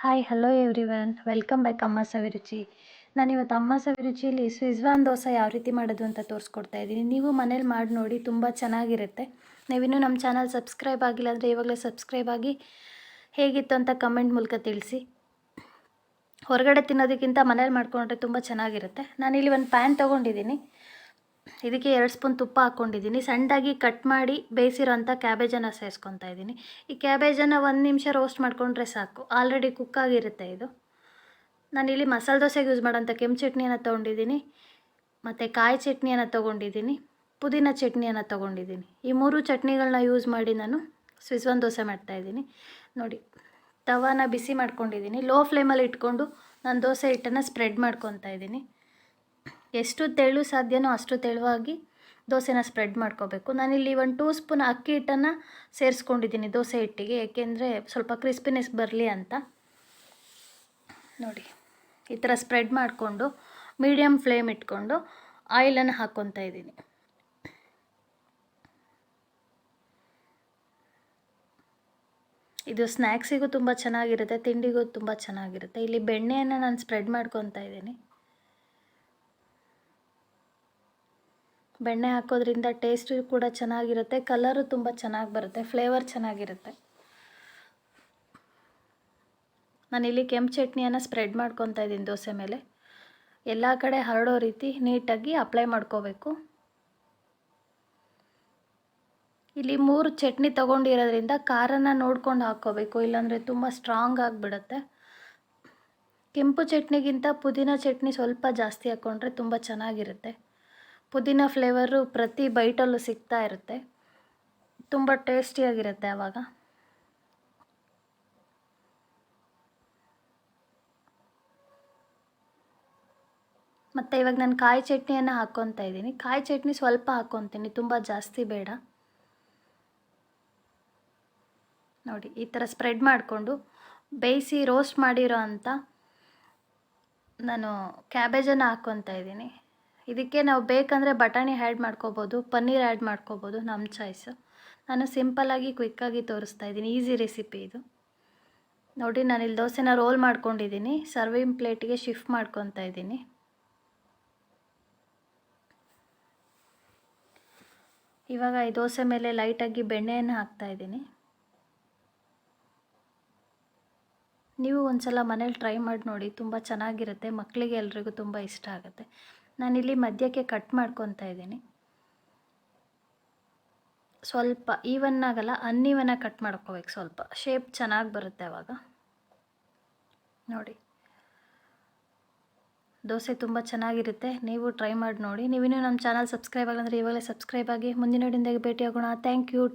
Hi hello everyone welcome back ಅಮ್ಮ ಸವಿರುಚಿ. ನಾನಿವತ್ತು ಅಮ್ಮ ಸವಿರುಚಿಯಲ್ಲಿ ಸ್ವಿಜ್ವಾನ್ ದೋಸೆ ಯಾವ ರೀತಿ ಮಾಡೋದು ಅಂತ ತೋರಿಸ್ಕೊಡ್ತಾ ಇದ್ದೀನಿ. ನೀವು ಮನೇಲಿ ಮಾಡಿ ನೋಡಿ, ತುಂಬ ಚೆನ್ನಾಗಿರುತ್ತೆ. ನೀವಿನ್ನೂ ನಮ್ಮ ಚಾನಲ್ ಸಬ್ಸ್ಕ್ರೈಬ್ ಆಗಿಲ್ಲ ಅಂದರೆ ಇವಾಗಲೇ ಸಬ್ಸ್ಕ್ರೈಬ್ ಆಗಿ ಹೇಗಿತ್ತು ಅಂತ ಕಮೆಂಟ್ ಮೂಲಕ ತಿಳಿಸಿ. ಹೊರಗಡೆ ತಿನ್ನೋದಕ್ಕಿಂತ ಮನೇಲಿ ಮಾಡ್ಕೊಂಡ್ರೆ ತುಂಬ ಚೆನ್ನಾಗಿರುತ್ತೆ. ನಾನಿಲ್ಲಿ ಒಂದು ಪ್ಯಾನ್ ತೊಗೊಂಡಿದ್ದೀನಿ. ಇದಕ್ಕೆ 2 ಸ್ಪೂನ್ ತುಪ್ಪ ಹಾಕ್ಕೊಂಡಿದ್ದೀನಿ. ಸಣ್ಣದಾಗಿ ಕಟ್ ಮಾಡಿ ಬೇಯಿಸಿರೋಂಥ ಕ್ಯಾಬೇಜನ್ನು ಸೇರಿಸ್ಕೊತಾ ಇದ್ದೀನಿ. ಈ ಕ್ಯಾಬೇಜನ್ನು 1 ನಿಮಿಷ ರೋಸ್ಟ್ ಮಾಡಿಕೊಂಡ್ರೆ ಸಾಕು, ಆಲ್ರೆಡಿ ಕುಕ್ ಆಗಿರುತ್ತೆ ಇದು. ನಾನಿಲ್ಲಿ ಮಸಾಲೆ ದೋಸೆಗೆ ಯೂಸ್ ಮಾಡೋಂಥ ಕೆಂಪು ಚಟ್ನಿಯನ್ನು ತೊಗೊಂಡಿದ್ದೀನಿ, ಮತ್ತು ಕಾಯಿ ಚಟ್ನಿಯನ್ನು ತೊಗೊಂಡಿದ್ದೀನಿ, ಪುದೀನ ಚಟ್ನಿಯನ್ನು ತೊಗೊಂಡಿದ್ದೀನಿ. ಈ 3 ಚಟ್ನಿಗಳನ್ನ ಯೂಸ್ ಮಾಡಿ ನಾನು ಸ್ವಿಜ್ವಾನ್ ದೋಸೆ ಮಾಡ್ತಾಯಿದ್ದೀನಿ. ನೋಡಿ, ತವಾನ ಬಿಸಿ ಮಾಡ್ಕೊಂಡಿದ್ದೀನಿ. ಲೋ ಫ್ಲೇಮಲ್ಲಿ ಇಟ್ಕೊಂಡು ನಾನು ದೋಸೆ ಹಿಟ್ಟನ್ನು ಸ್ಪ್ರೆಡ್ ಮಾಡ್ಕೊತಾ ಇದ್ದೀನಿ. ಎಷ್ಟು ತೆಳು ಸಾಧ್ಯನೋ ಅಷ್ಟು ತೆಳುವಾಗಿ ದೋಸೆನ ಸ್ಪ್ರೆಡ್ ಮಾಡ್ಕೋಬೇಕು. ನಾನಿಲ್ಲಿ 1 2 ಸ್ಪೂನ್ ಅಕ್ಕಿ ಹಿಟ್ಟನ್ನು ಸೇರಿಸ್ಕೊಂಡಿದ್ದೀನಿ ದೋಸೆ ಹಿಟ್ಟಿಗೆ, ಏಕೆಂದರೆ ಸ್ವಲ್ಪ ಕ್ರಿಸ್ಪಿನೆಸ್ ಬರಲಿ ಅಂತ. ನೋಡಿ, ಈ ಥರ ಸ್ಪ್ರೆಡ್ ಮಾಡಿಕೊಂಡು ಮೀಡಿಯಮ್ ಫ್ಲೇಮ್ ಇಟ್ಕೊಂಡು ಆಯಿಲನ್ನು ಹಾಕ್ಕೊತಾ ಇದ್ದೀನಿ. ಇದು ಸ್ನ್ಯಾಕ್ಸಿಗೂ ತುಂಬ ಚೆನ್ನಾಗಿರುತ್ತೆ, ತಿಂಡಿಗೂ ತುಂಬ ಚೆನ್ನಾಗಿರುತ್ತೆ. ಇಲ್ಲಿ ಬೆಣ್ಣೆಯನ್ನು ನಾನು ಸ್ಪ್ರೆಡ್ ಮಾಡ್ಕೊತಾ ಇದ್ದೀನಿ. ಬೆಣ್ಣೆ ಹಾಕೋದ್ರಿಂದ ಟೇಸ್ಟು ಕೂಡ ಚೆನ್ನಾಗಿರುತ್ತೆ, ಕಲರು ತುಂಬ ಚೆನ್ನಾಗಿ ಬರುತ್ತೆ, ಫ್ಲೇವರ್ ಚೆನ್ನಾಗಿರುತ್ತೆ. ನಾನಿಲ್ಲಿ ಕೆಂಪು ಚಟ್ನಿಯನ್ನು ಸ್ಪ್ರೆಡ್ ಮಾಡ್ಕೊತಾ ಇದ್ದೀನಿ ದೋಸೆ ಮೇಲೆ. ಎಲ್ಲ ಕಡೆ ಹರಡೋ ರೀತಿ ನೀಟಾಗಿ ಅಪ್ಲೈ ಮಾಡ್ಕೋಬೇಕು. ಇಲ್ಲಿ 3 ಚಟ್ನಿ ತೊಗೊಂಡಿರೋದ್ರಿಂದ ಖಾರನ ನೋಡ್ಕೊಂಡು ಹಾಕ್ಕೋಬೇಕು, ಇಲ್ಲಾಂದರೆ ತುಂಬ ಸ್ಟ್ರಾಂಗ್ ಆಗಿಬಿಡುತ್ತೆ. ಕೆಂಪು ಚಟ್ನಿಗಿಂತ ಪುದೀನ ಚಟ್ನಿ ಸ್ವಲ್ಪ ಜಾಸ್ತಿ ಹಾಕ್ಕೊಂಡ್ರೆ ತುಂಬ ಚೆನ್ನಾಗಿರುತ್ತೆ. ಪುದೀನ ಫ್ಲೇವರು ಪ್ರತಿ ಬೈಟಲ್ಲೂ ಸಿಗ್ತಾ ಇರುತ್ತೆ, ತುಂಬ ಟೇಸ್ಟಿಯಾಗಿರುತ್ತೆ ಆವಾಗ. ಮತ್ತು ಇವಾಗ ನಾನು ಕಾಯಿ ಚಟ್ನಿಯನ್ನು ಹಾಕ್ಕೊತಾ ಇದ್ದೀನಿ. ಕಾಯಿ ಚಟ್ನಿ ಸ್ವಲ್ಪ ಹಾಕ್ಕೊತೀನಿ, ತುಂಬ ಜಾಸ್ತಿ ಬೇಡ. ನೋಡಿ, ಈ ಥರ ಸ್ಪ್ರೆಡ್ ಮಾಡಿಕೊಂಡು ಬೇಯಿಸಿ ರೋಸ್ಟ್ ಮಾಡಿರೋ ಅಂಥ ನಾನು ಕ್ಯಾಬೇಜನ್ನು ಹಾಕ್ಕೊತಾ ಇದ್ದೀನಿ. ಇದಕ್ಕೆ ನಾವು ಬೇಕಂದರೆ ಬಟಾಣಿ ಆ್ಯಡ್ ಮಾಡ್ಕೋಬೋದು, ಪನ್ನೀರ್ ಆ್ಯಡ್ ಮಾಡ್ಕೋಬೋದು, ನಮ್ಮ ಚಾಯ್ಸು. ನಾನು ಸಿಂಪಲ್ಲಾಗಿ ಕ್ವಿಕ್ಕಾಗಿ ತೋರಿಸ್ತಾ ಇದ್ದೀನಿ, ಈಸಿ ರೆಸಿಪಿ ಇದು. ನೋಡಿ, ನಾನಿಲ್ಲಿ ದೋಸೆನ ರೋಲ್ ಮಾಡ್ಕೊಂಡಿದ್ದೀನಿ, ಸರ್ವಿಂಗ್ ಪ್ಲೇಟಿಗೆ ಶಿಫ್ಟ್ ಮಾಡ್ಕೊತಾ ಇದ್ದೀನಿ. ಇವಾಗ ಈ ದೋಸೆ ಮೇಲೆ ಲೈಟಾಗಿ ಬೆಣ್ಣೆಯನ್ನು ಹಾಕ್ತಾಯಿದ್ದೀನಿ. ನೀವು ಒಂದು ಸಲ ಮನೇಲಿ ಟ್ರೈ ಮಾಡಿ ನೋಡಿ, ತುಂಬ ಚೆನ್ನಾಗಿರುತ್ತೆ, ಮಕ್ಕಳಿಗೆ ಎಲ್ರಿಗೂ ತುಂಬ ಇಷ್ಟ ಆಗುತ್ತೆ. ನಾನಿಲ್ಲಿ ಮಧ್ಯಕ್ಕೆ ಕಟ್ ಮಾಡ್ಕೊತಾ ಇದ್ದೀನಿ. ಸ್ವಲ್ಪ ಈವನ್ ಆಗಲ್ಲ, ಅನ್ನೀವನ್ನಾಗಿ ಕಟ್ ಮಾಡ್ಕೋಬೇಕು, ಸ್ವಲ್ಪ ಶೇಪ್ ಚೆನ್ನಾಗಿ ಬರುತ್ತೆ ಆವಾಗ. ನೋಡಿ, ದೋಸೆ ತುಂಬ ಚೆನ್ನಾಗಿರುತ್ತೆ, ನೀವು ಟ್ರೈ ಮಾಡಿ ನೋಡಿ. ನೀವಿನ್ನೂ ನಮ್ಮ ಚಾನಲ್ ಸಬ್ಸ್ಕ್ರೈಬ್ ಆಗಿಲ್ಲ ಅಂದರೆ ಇವಾಗಲೇ ಸಬ್ಸ್ಕ್ರೈಬ್ ಆಗಿ. ಮುಂದಿನ ವಿಡಿಯೋದಾಗ ಭೇಟಿ ಆಗೋಣ. Thank you.